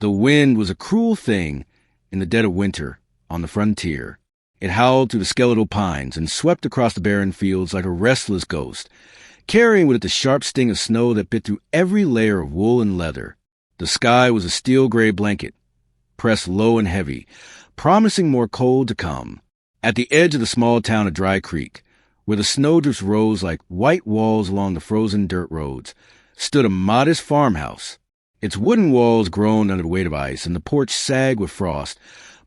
The wind was a cruel thing in the dead of winter on the frontier. It howled through the skeletal pines and swept across the barren fields like a restless ghost, carrying with it the sharp sting of snow that bit through every layer of wool and leather. The sky was a steel-gray blanket, pressed low and heavy, promising more cold to come. At the edge of the small town of Dry Creek, where the snowdrifts rose like white walls along the frozen dirt roads, stood a modest farmhouse. Its wooden walls groaned under the weight of ice, and the porch sagged with frost,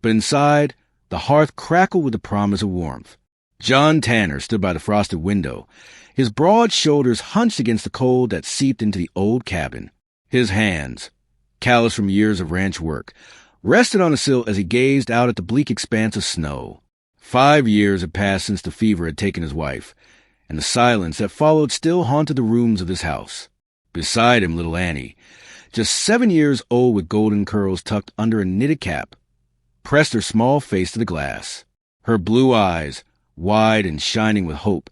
but inside, the hearth crackled with the promise of warmth. John Tanner stood by the frosted window, his broad shoulders hunched against the cold that seeped into the old cabin. His hands, calloused from years of ranch work, rested on the sill as he gazed out at the bleak expanse of snow. 5 years had passed since the fever had taken his wife, and the silence that followed still haunted the rooms of this house. Beside him, little Annie, just 7 years old with golden curls tucked under a knitted cap, pressed her small face to the glass. Her blue eyes, wide and shining with hope,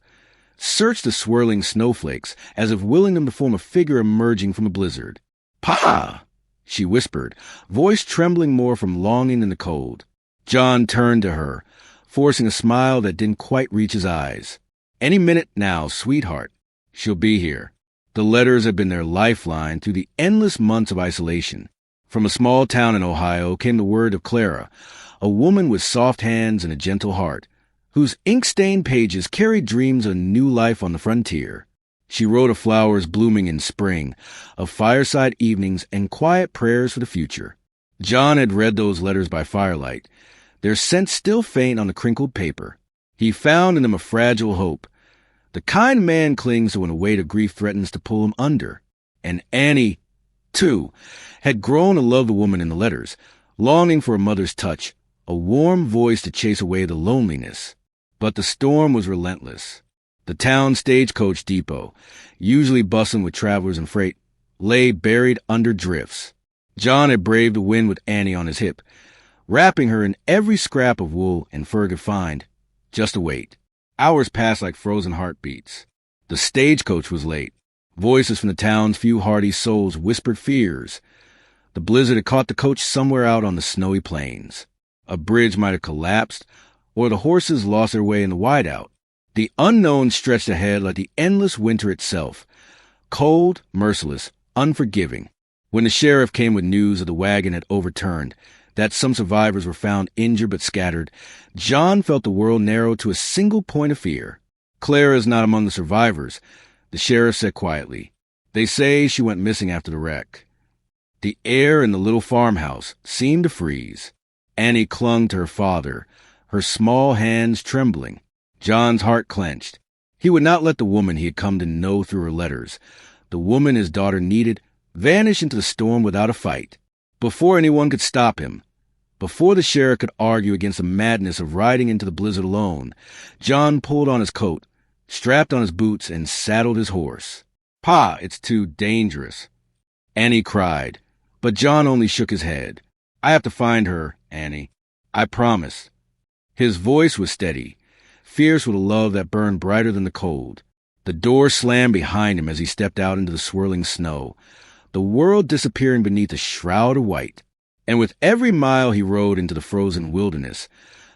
searched the swirling snowflakes as if willing them to form a figure emerging from a blizzard. "Pa!" she whispered, voice trembling more from longing than the cold. John turned to her, forcing a smile that didn't quite reach his eyes. "Any minute now, sweetheart. She'll be here." The letters had been their lifeline through the endless months of isolation. From a small town in Ohio came the word of Clara, a woman with soft hands and a gentle heart, whose ink-stained pages carried dreams of a new life on the frontier. She wrote of flowers blooming in spring, of fireside evenings and quiet prayers for the future. John had read those letters by firelight, their scent still faint on the crinkled paper. He found in them a fragile hope, the kind man clings to when a weight of grief threatens to pull him under. And Annie, too, had grown to love the woman in the letters, longing for a mother's touch, a warm voice to chase away the loneliness. But the storm was relentless. The town stagecoach depot, usually bustling with travelers and freight, lay buried under drifts. John had braved the wind with Annie on his hip, wrapping her in every scrap of wool and fur could find, just to wait. Hours passed like frozen heartbeats. The stagecoach was late. Voices from the town's few hardy souls whispered fears. The blizzard had caught the coach somewhere out on the snowy plains. A bridge might have collapsed, or the horses lost their way in the whiteout. The unknown stretched ahead like the endless winter itself, cold, merciless, unforgiving. When the sheriff came with news of the wagon had overturned, that some survivors were found injured but scattered, John felt the world narrow to a single point of fear. "Clara is not among the survivors," the sheriff said quietly. "They say she went missing after the wreck." The air in the little farmhouse seemed to freeze. Annie clung to her father, her small hands trembling. John's heart clenched. He would not let the woman he had come to know through her letters, the woman his daughter needed, vanish into the storm without a fight. Before anyone could stop him, before the sheriff could argue against the madness of riding into the blizzard alone, John pulled on his coat, strapped on his boots, and saddled his horse. "Pa, it's too dangerous," Annie cried, but John only shook his head. "I have to find her, Annie. I promise." His voice was steady, fierce with a love that burned brighter than the cold. The door slammed behind him as he stepped out into the swirling snow, the world disappearing beneath a shroud of white. And with every mile he rode into the frozen wilderness,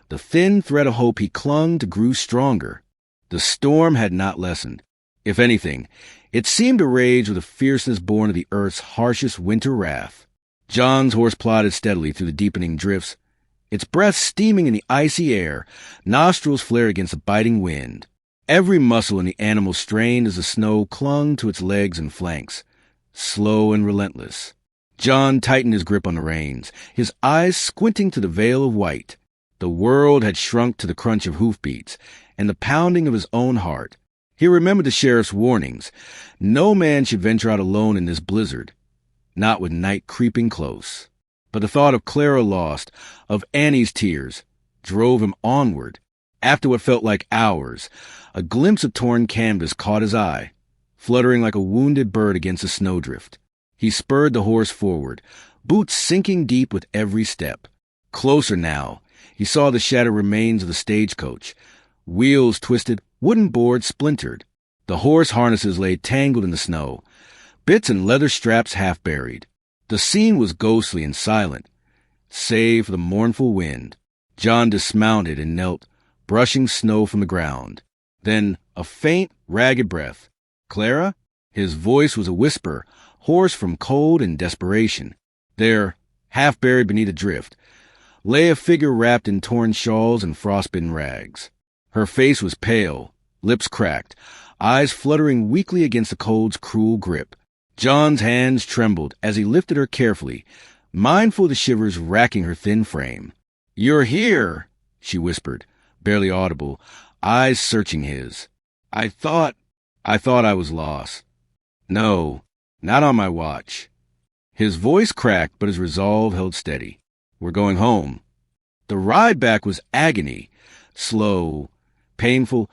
the thin thread of hope he clung to grew stronger. The storm had not lessened. If anything, it seemed to rage with a fierceness born of the earth's harshest winter wrath. John's horse plodded steadily through the deepening drifts, its breath steaming in the icy air, nostrils flared against the biting wind. Every muscle in the animal strained as the snow clung to its legs and flanks, slow and relentless. John tightened his grip on the reins, his eyes squinting to the veil of white. The world had shrunk to the crunch of hoofbeats and the pounding of his own heart. He remembered the sheriff's warnings. No man should venture out alone in this blizzard, not with night creeping close. But the thought of Clara lost, of Annie's tears, drove him onward. After what felt like hours, a glimpse of torn canvas caught his eye, fluttering like a wounded bird against a snowdrift. He spurred the horse forward, boots sinking deep with every step. Closer now, he saw the shattered remains of the stagecoach, wheels twisted, wooden boards splintered. The horse harnesses lay tangled in the snow, bits and leather straps half buried. The scene was ghostly and silent, save for the mournful wind. John dismounted and knelt, brushing snow from the ground. Then a faint, ragged breath. "Clara?" His voice was a whisper, hoarse from cold and desperation. There, half buried beneath a drift, lay a figure wrapped in torn shawls and frostbitten rags. Her face was pale, lips cracked, eyes fluttering weakly against the cold's cruel grip. John's hands trembled as he lifted her carefully, mindful of the shivers racking her thin frame. "You're here," she whispered, barely audible, eyes searching his. I thought I was lost." "No, not on my watch." His voice cracked, but his resolve held steady. "We're going home." The ride back was agony, slow, painful,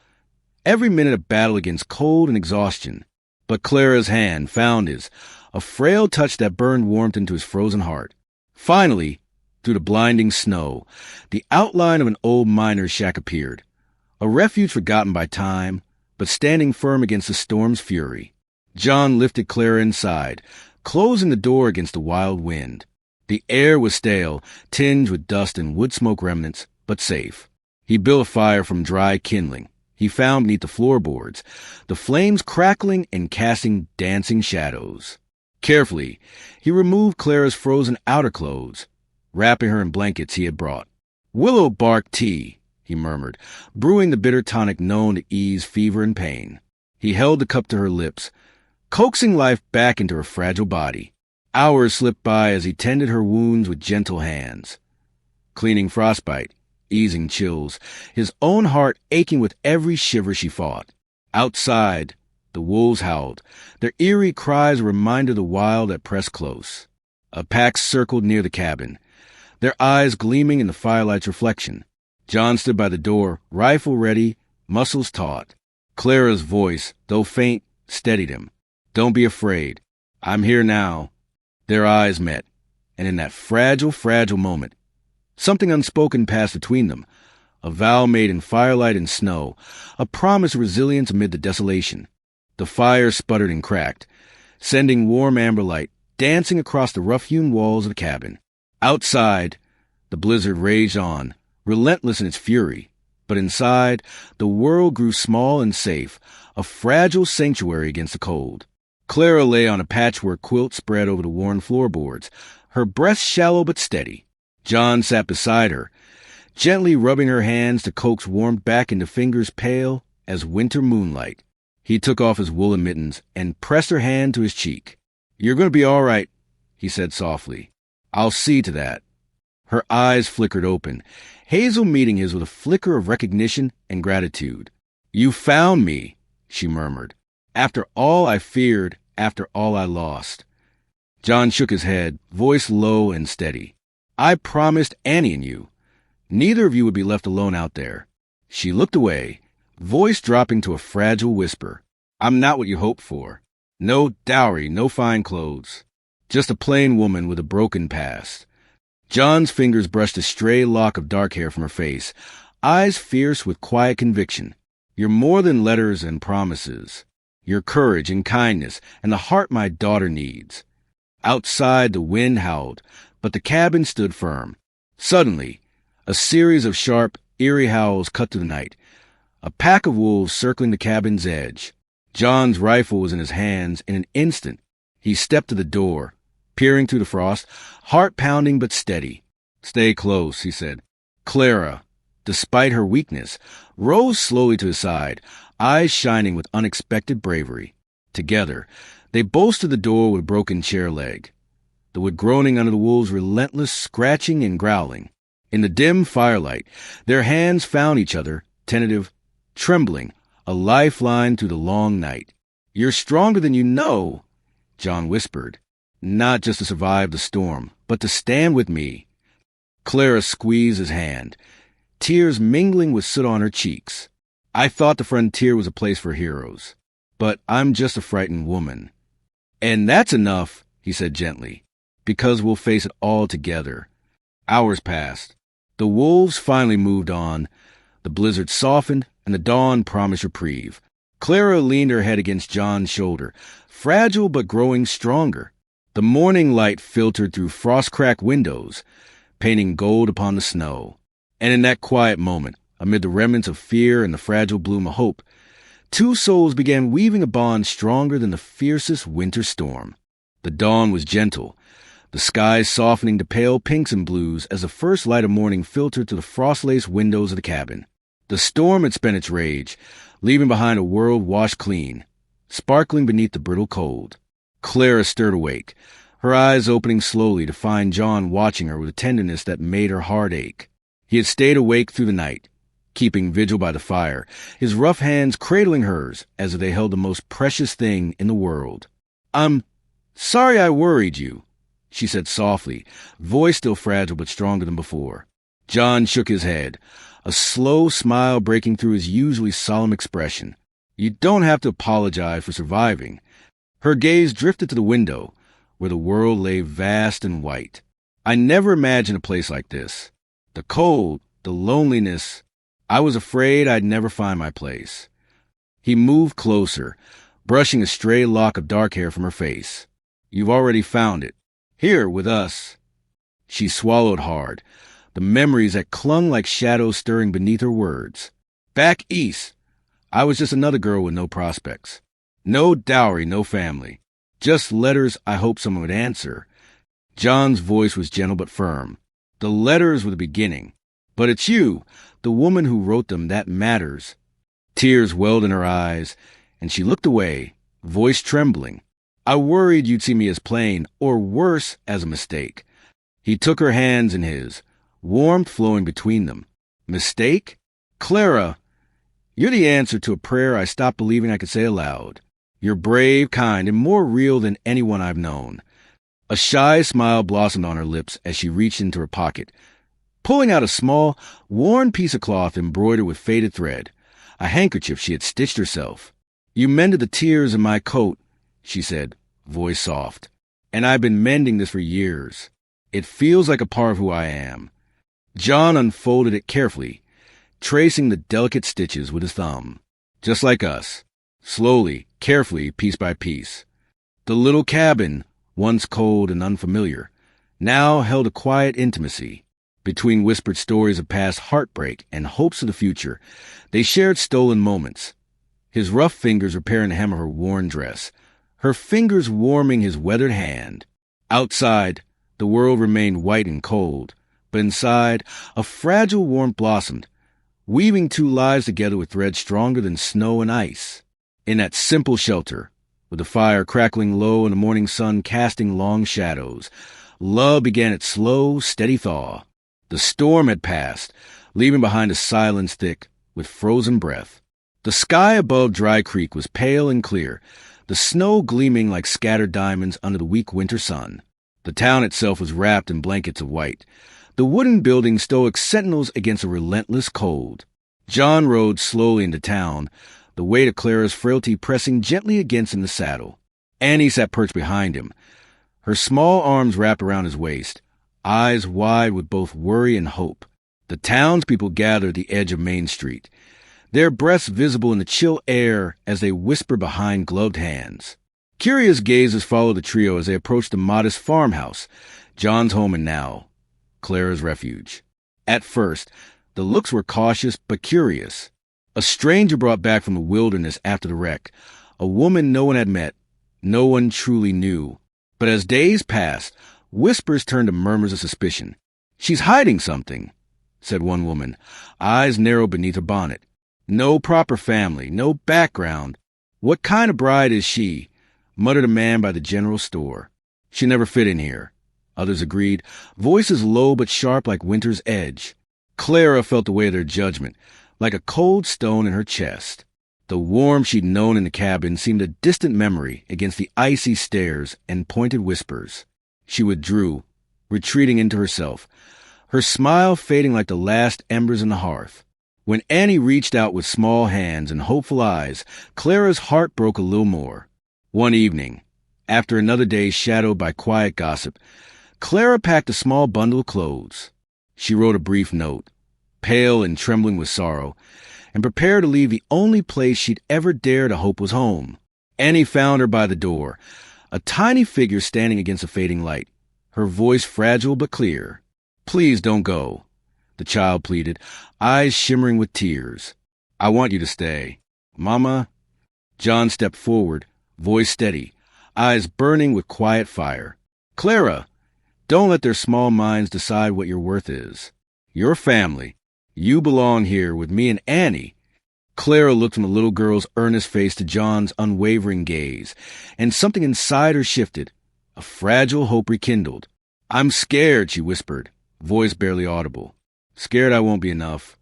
every minute a battle against cold and exhaustion. But Clara's hand found his, a frail touch that burned warmth into his frozen heart. Finally, through the blinding snow, the outline of an old miner's shack appeared, a refuge forgotten by time, but standing firm against the storm's fury. John lifted Clara inside, closing the door against the wild wind. The air was stale, tinged with dust and wood smoke remnants, but safe. He built a fire from dry kindling he found beneath the floorboards, the flames crackling and casting dancing shadows. Carefully, he removed Clara's frozen outer clothes, wrapping her in blankets he had brought. "Willow bark tea," he murmured, brewing the bitter tonic known to ease fever and pain. He held the cup to her lips, coaxing life back into her fragile body. Hours slipped by as he tended her wounds with gentle hands, cleaning frostbite, easing chills, his own heart aching with every shiver she fought. Outside, the wolves howled, their eerie cries a reminder of the wild that pressed close. A pack circled near the cabin, their eyes gleaming in the firelight's reflection. John stood by the door, rifle ready, muscles taut. Clara's voice, though faint, steadied him. "Don't be afraid. I'm here now." Their eyes met, and in that fragile moment, something unspoken passed between them, a vow made in firelight and snow, a promise of resilience amid the desolation. The fire sputtered and cracked, sending warm amber light dancing across the rough-hewn walls of the cabin. Outside, the blizzard raged on, relentless in its fury, but inside, the world grew small and safe, a fragile sanctuary against the cold. Clara lay on a patchwork quilt spread over the worn floorboards, her breath shallow but steady. John sat beside her, gently rubbing her hands to coax warmth back into fingers pale as winter moonlight. He took off his woolen mittens and pressed her hand to his cheek. "You're going to be all right," he said softly. "I'll see to that." Her eyes flickered open, hazel meeting his with a flicker of recognition and gratitude. "You found me," she murmured. "After all I feared, after all I lost." John shook his head, voice low and steady. "I promised Annie and you. Neither of you would be left alone out there." She looked away, voice dropping to a fragile whisper. "I'm not what you hoped for. No dowry, no fine clothes. Just a plain woman with a broken past." John's fingers brushed a stray lock of dark hair from her face, eyes fierce with quiet conviction. "You're more than letters and promises. Your courage and kindness and the heart my daughter needs." Outside, the wind howled, but the cabin stood firm. Suddenly, a series of sharp, eerie howls cut through the night, a pack of wolves circling the cabin's edge. John's rifle was in his hands in an instant. He stepped to the door, peering through the frost, heart pounding but steady. "Stay close," he said. Clara, despite her weakness, rose slowly to his side, eyes shining with unexpected bravery. Together, they bolstered the door with a broken chair leg, the wood groaning under the wolves' relentless scratching and growling. In the dim firelight, their hands found each other, tentative, trembling, a lifeline through the long night. "You're stronger than you know," John whispered. "Not just to survive the storm, but to stand with me." Clara squeezed his hand, tears mingling with soot on her cheeks. "I thought the frontier was a place for heroes, but I'm just a frightened woman." "And that's enough," he said gently, "because we'll face it all together." Hours passed. The wolves finally moved on. The blizzard softened, and the dawn promised reprieve. Clara leaned her head against John's shoulder, fragile but growing stronger. The morning light filtered through frost-cracked windows, painting gold upon the snow. And in that quiet moment, amid the remnants of fear and the fragile bloom of hope, two souls began weaving a bond stronger than the fiercest winter storm. The dawn was gentle, the skies softening to pale pinks and blues as the first light of morning filtered through the frost-laced windows of the cabin. The storm had spent its rage, leaving behind a world washed clean, sparkling beneath the brittle cold. Clara stirred awake, her eyes opening slowly to find John watching her with a tenderness that made her heart ache. He had stayed awake through the night, keeping vigil by the fire, his rough hands cradling hers as if they held the most precious thing in the world. "I'm sorry I worried you," she said softly, voice still fragile but stronger than before. John shook his head, a slow smile breaking through his usually solemn expression. "You don't have to apologize for surviving." Her gaze drifted to the window, where the world lay vast and white. "I never imagined a place like this. The cold, the loneliness. I was afraid I'd never find my place." He moved closer, brushing a stray lock of dark hair from her face. "You've already found it. Here, with us." She swallowed hard, the memories that clung like shadows stirring beneath her words. "Back east. I was just another girl with no prospects. No dowry, no family. Just letters I hoped someone would answer." John's voice was gentle but firm. "The letters were the beginning. But it's you, the woman who wrote them, that matters." Tears welled in her eyes, and she looked away, voice trembling. "I worried you'd see me as plain, or worse, as a mistake." He took her hands in his, warmth flowing between them. "Mistake? Clara, you're the answer to a prayer I stopped believing I could say aloud. You're brave, kind, and more real than anyone I've known." A shy smile blossomed on her lips as she reached into her pocket, pulling out a small, worn piece of cloth embroidered with faded thread, a handkerchief she had stitched herself. "You mended the tears in my coat," she said, voice soft. "And I've been mending this for years. It feels like a part of who I am." John unfolded it carefully, tracing the delicate stitches with his thumb. "Just like us. Slowly, carefully, piece by piece." The little cabin, once cold and unfamiliar, now held a quiet intimacy. Between whispered stories of past heartbreak and hopes of the future, they shared stolen moments. His rough fingers repairing the hem of her worn dress, her fingers warming his weathered hand. Outside, the world remained white and cold, but inside, a fragile warmth blossomed, weaving two lives together with threads stronger than snow and ice. In that simple shelter, with the fire crackling low and the morning sun casting long shadows, love began its slow, steady thaw. The storm had passed, leaving behind a silence thick with frozen breath. The sky above Dry Creek was pale and clear, the snow gleaming like scattered diamonds under the weak winter sun. The town itself was wrapped in blankets of white, the wooden buildings stoic sentinels against a relentless cold. John rode slowly into town, the weight of Clara's frailty pressing gently against him in the saddle. Annie sat perched behind him, her small arms wrapped around his waist, eyes wide with both worry and hope. The townspeople gathered at the edge of Main Street, their breaths visible in the chill air as they whispered behind gloved hands. Curious gazes followed the trio as they approached the modest farmhouse, John's home and now Clara's refuge. At first, the looks were cautious but curious. A stranger brought back from the wilderness after the wreck, a woman no one had met, no one truly knew. But as days passed, whispers turned to murmurs of suspicion. "She's hiding something," said one woman, eyes narrowed beneath her bonnet. "No proper family, no background. What kind of bride is she?" muttered a man by the general store. "She never fit in here," others agreed, voices low but sharp like winter's edge. Clara felt the weight of their judgment, like a cold stone in her chest. The warmth she'd known in the cabin seemed a distant memory against the icy stares and pointed whispers. She withdrew, retreating into herself, her smile fading like the last embers in the hearth. When Annie reached out with small hands and hopeful eyes, Clara's heart broke a little more. One evening, after another day shadowed by quiet gossip, Clara packed a small bundle of clothes. She wrote a brief note, pale and trembling with sorrow, and prepared to leave the only place she'd ever dared to hope was home. Annie found her by the door, a tiny figure standing against a fading light, her voice fragile but clear. "Please don't go," the child pleaded, eyes shimmering with tears. "I want you to stay." "Mama?" John stepped forward, voice steady, eyes burning with quiet fire. "Clara, don't let their small minds decide what your worth is. Your family. You belong here with me and Annie." Clara looked from the little girl's earnest face to John's unwavering gaze, and something inside her shifted. A fragile hope rekindled. "I'm scared," she whispered, voice barely audible. "Scared I won't be enough."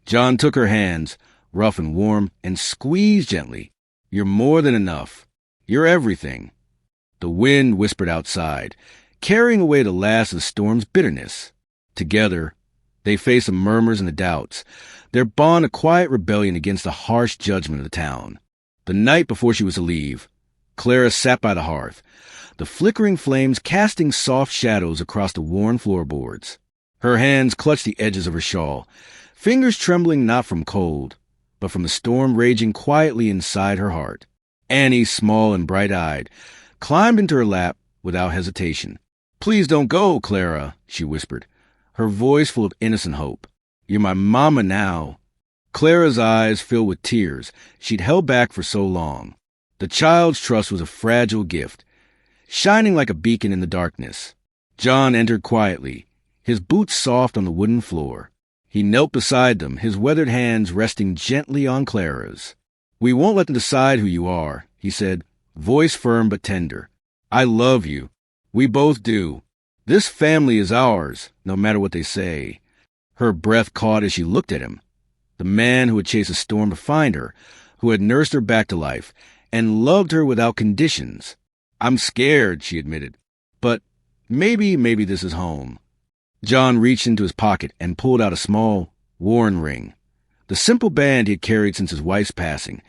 John took her hands, rough and warm, and squeezed gently. "You're more than enough. You're everything." The wind whispered outside, carrying away the last of the storm's bitterness. Together, they faced the murmurs and the doubts, their bond a quiet rebellion against the harsh judgment of the town. The night before she was to leave, Clara sat by the hearth, the flickering flames casting soft shadows across the worn floorboards. Her hands clutched the edges of her shawl, fingers trembling not from cold, but from the storm raging quietly inside her heart. Annie, small and bright-eyed, climbed into her lap without hesitation. "Please don't go, Clara," she whispered, her voice full of innocent hope. "You're my mama now." Clara's eyes filled with tears she'd held back for so long. The child's trust was a fragile gift, shining like a beacon in the darkness. John entered quietly, his boots soft on the wooden floor. He knelt beside them, his weathered hands resting gently on Clara's. "We won't let them decide who you are," he said, voice firm but tender. "I love you. We both do. This family is ours, no matter what they say." Her breath caught as she looked at him, the man who had chased a storm to find her, who had nursed her back to life, and loved her without conditions. "I'm scared," she admitted, "but maybe this is home." John reached into his pocket and pulled out a small, worn ring, the simple band he had carried since his wife's passing,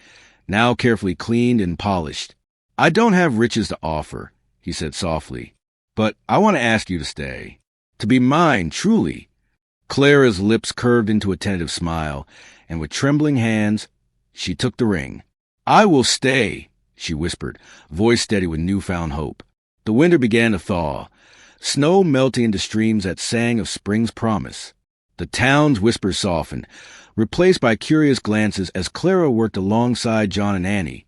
now carefully cleaned and polished. "I don't have riches to offer," he said softly, "but I want to ask you to stay, to be mine, truly." Clara's lips curved into a tentative smile, and with trembling hands, she took the ring. "I will stay," she whispered, voice steady with newfound hope. The winter began to thaw, snow melting into streams that sang of spring's promise. The town's whispers softened, replaced by curious glances as Clara worked alongside John and Annie,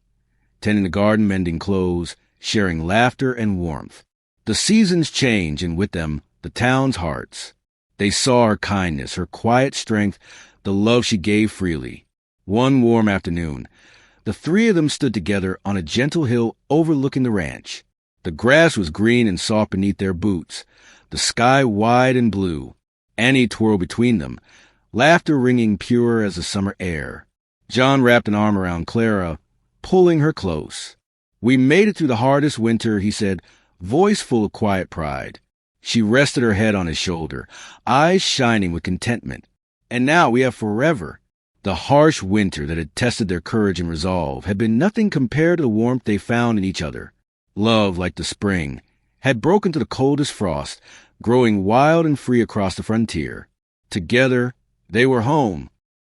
tending the garden, mending clothes, sharing laughter and warmth. The seasons changed, and with them, the town's hearts. They saw her kindness, her quiet strength, the love she gave freely. One warm afternoon, the three of them stood together on a gentle hill overlooking the ranch. The grass was green and soft beneath their boots, the sky wide and blue. Annie twirled between them, laughter ringing pure as the summer air. John wrapped an arm around Clara, pulling her close. "We made it through the hardest winter," he said, voice full of quiet pride. She rested her head on his shoulder, eyes shining with contentment. "And now we have forever." The harsh winter that had tested their courage and resolve had been nothing compared to the warmth they found in each other. Love, like the spring, had broken through the coldest frost, growing wild and free across the frontier. Together, they were home,